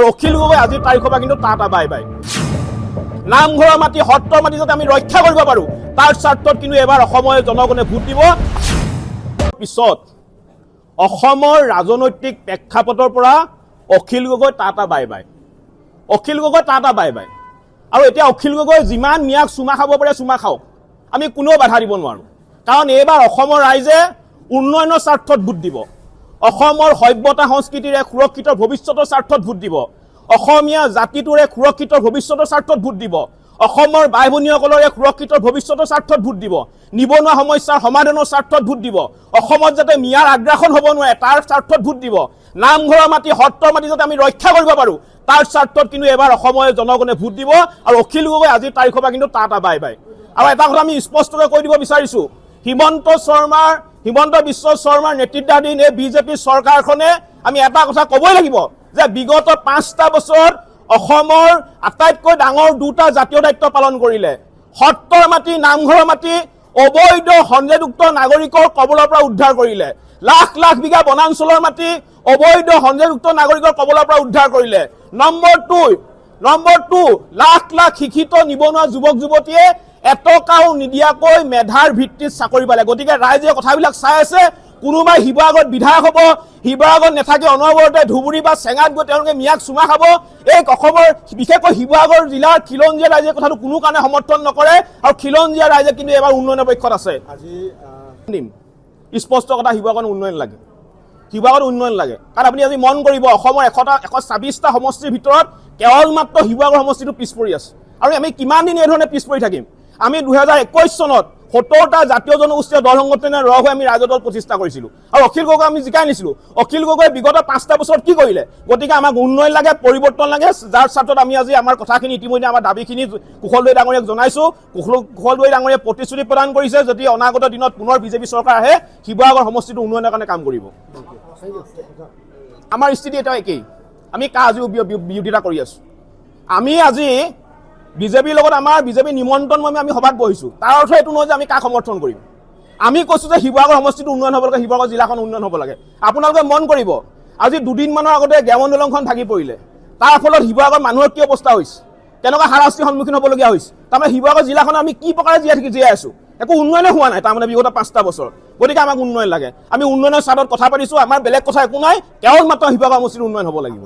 অখিল গগৈ আজিৰ তাৰিখৰ পৰা কিন্তু টাটা বাই বাই। নামঘৰৰ মাটি সত্ৰৰ মাটি যাতে আমি ৰক্ষা কৰিব পাৰোঁ তাৰ স্বাৰ্থত কিন্তু এবাৰ অসমৰ জনগণে ভোট দিব। পিছত অসমৰ ৰাজনৈতিক প্ৰেক্ষাপটৰ পৰা Akhil Gogoi tata bye bye, Akhil Gogoi tata bye bye. আৰু এতিয়া অখিল গগৈ যিমান মিয়াক চুমা খাব পাৰে চুমা খাওক, আমি কোনেও বাধা দিব নোৱাৰোঁ। কাৰণ এইবাৰ অসমৰ ৰাইজে উন্নয়নৰ স্বাৰ্থত ভোট দিব, অসমৰ সভ্যতা সংস্কৃতিৰে সুৰক্ষিত ভৱিষ্যতৰ স্বাৰ্থত ভোট দিব, অসমীয়া জাতিটোৰে সুৰক্ষিত ভৱিষ্যতৰ স্বাৰ্থত ভোট দিব, অসমৰ বাই ভনীসকলৰে সুৰক্ষিত ভৱিষ্যতৰ স্বাৰ্থত ভোট দিব, নিবনুৱা সমস্যাৰ সমাধানৰ স্বাৰ্থত ভোট দিব, অসমত যাতে মিয়াৰ আগ্ৰাসন হ'ব নোৱাৰে তাৰ স্বাৰ্থত ভোট দিব, নামঘৰৰ মাটি সত্ৰৰ মাটি যাতে আমি ৰক্ষা কৰিব পাৰোঁ তাৰ স্বাৰ্থত কিন্তু এবাৰ অসমৰ জনগণে ভোট দিব। আৰু অখিল গগৈ আজিৰ তাৰিখৰ পৰা কিন্তু টাটা বাই বাই। আৰু এটা কথা আমি স্পষ্টকৈ কৈ দিব বিচাৰিছোঁ, হিমন্ত বিশ্ব শৰ্মাৰ নেতৃত্বাধীন এই বিজেপি চৰকাৰখনে আমি এটা কথা ক'বই লাগিব যে বিগত 5টা বছৰত অসমৰ আটাইতকৈ ডাঙৰ দুটা জাতীয় দায়িত্ব পালন কৰিলে। সত্ৰৰ মাটি নামঘৰৰ মাটি অবৈধ সংযোগযুক্ত নাগৰিকৰ কবলৰ পৰা উদ্ধাৰ কৰিলে, লাখ লাখ বিঘা বনাঞ্চলৰ মাটি অবৈধ সংযোগযুক্ত নাগৰিকৰ কবলৰ পৰা উদ্ধাৰ কৰিলে। নম্বৰ 2 লাখ লাখ শিক্ষিত নিবনুৱা যুৱক যুৱতীয়ে এটকাও নিদিয়াকৈ মেধাৰ ভিত্তিত চাকৰি পালে। গতিকে ৰাইজে কথাবিলাক চাই আছে, কোনোবাই শিৱসাগৰত বিধায়ক হ'ব, শিৱসাগৰত নাথাকি অনবৰতে ধুবুৰী বা চেঙাত গৈ তেওঁলোকে মিয়াক চুমা খাব। এই অসমৰ বিশেষকৈ শিৱসাগৰ জিলাৰ খিলঞ্জীয়া ৰাইজে কথাটো কোনো কাৰণে সমৰ্থন নকৰে। আৰু খিলঞ্জীয়া ৰাইজে কিন্তু এবাৰ উন্নয়নৰ পক্ষত আছে। আজি স্পষ্ট কথা, শিৱসাগৰত উন্নয়ন লাগে, শিৱসাগৰত উন্নয়ন লাগে। কাৰণ আপুনি আজি মন কৰিব অসমৰ 126টা সমষ্টিৰ ভিতৰত কেৱল মাত্ৰ শিৱসাগৰ সমষ্টিটো পিছ পৰি আছে। আৰু আমি কিমান দিন এই ধৰণে পিছ পৰি থাকিম? আমি 2021 চনত 70টা জাতীয় জনগোষ্ঠীয় দল সংগঠনে লগ হৈ আমি ৰাজ্য দল প্ৰতিষ্ঠা কৰিছিলোঁ আৰু অখিল গগৈ আমি জিকাই নিছিলোঁ। অখিল গগৈ বিগত 5টা বছৰত কি কৰিলে? গতিকে আমাক উন্নয়ন লাগে, পৰিৱৰ্তন লাগে, যাৰ স্বাৰ্থত আমি আজি আমাৰ কথাখিনি ইতিমধ্যে আমাৰ দাবীখিনি কুশলদৈ ডাঙৰীয়াক জনাইছোঁ। কুশলদৈ ডাঙৰীয়াই প্ৰতিশ্ৰুতি প্ৰদান কৰিছে যদি অনাগত দিনত পুনৰ বিজেপি চৰকাৰ আহে শিৱসাগৰ সমষ্টিটো উন্নয়নৰ কাৰণে কাম কৰিব। আমাৰ স্থিতি এটা একেই, আমি আজিও বিৰোধিতা কৰি আছোঁ। আমি আজি বিজেপিৰ লগত আমাৰ বিজেপি নিমন্ত্ৰণ মৰ্মে আমি সভাত বহিছোঁ, তাৰ অৰ্থ এইটো নহয় যে আমি কাক সমৰ্থন কৰিম। আমি কৈছোঁ যে শিৱসাগৰ সমষ্টিটো উন্নয়ন হ'ব লাগে, শিৱসাগৰ জিলাখন উন্নয়ন হ'ব লাগে। আপোনালোকে মন কৰিব, আজি দুদিনমানৰ আগতে গ্ৰামন দলংখন ভাগি পৰিলে, তাৰ ফলত শিৱসাগৰ মানুহৰ কি অৱস্থা হৈছে, কেনেকুৱা হাৰাশাস্তিৰ সন্মুখীন হ'বলগীয়া হৈছে। তাৰমানে শিৱসাগৰ জিলাখন আমি কি প্ৰকাৰে জীয়াই আছোঁ, একো উন্নয়নে হোৱা নাই তাৰমানে বিগত 5টা বছৰ। গতিকে আমাক উন্নয়ন লাগে, আমি উন্নয়নৰ স্বাৰ্থত কথা পাতিছোঁ, আমাৰ বেলেগ কথা একো নাই, কেৱল মাত্ৰ শিৱসাগৰ সমষ্টিৰ উন্নয়ন হ'ব লাগিব।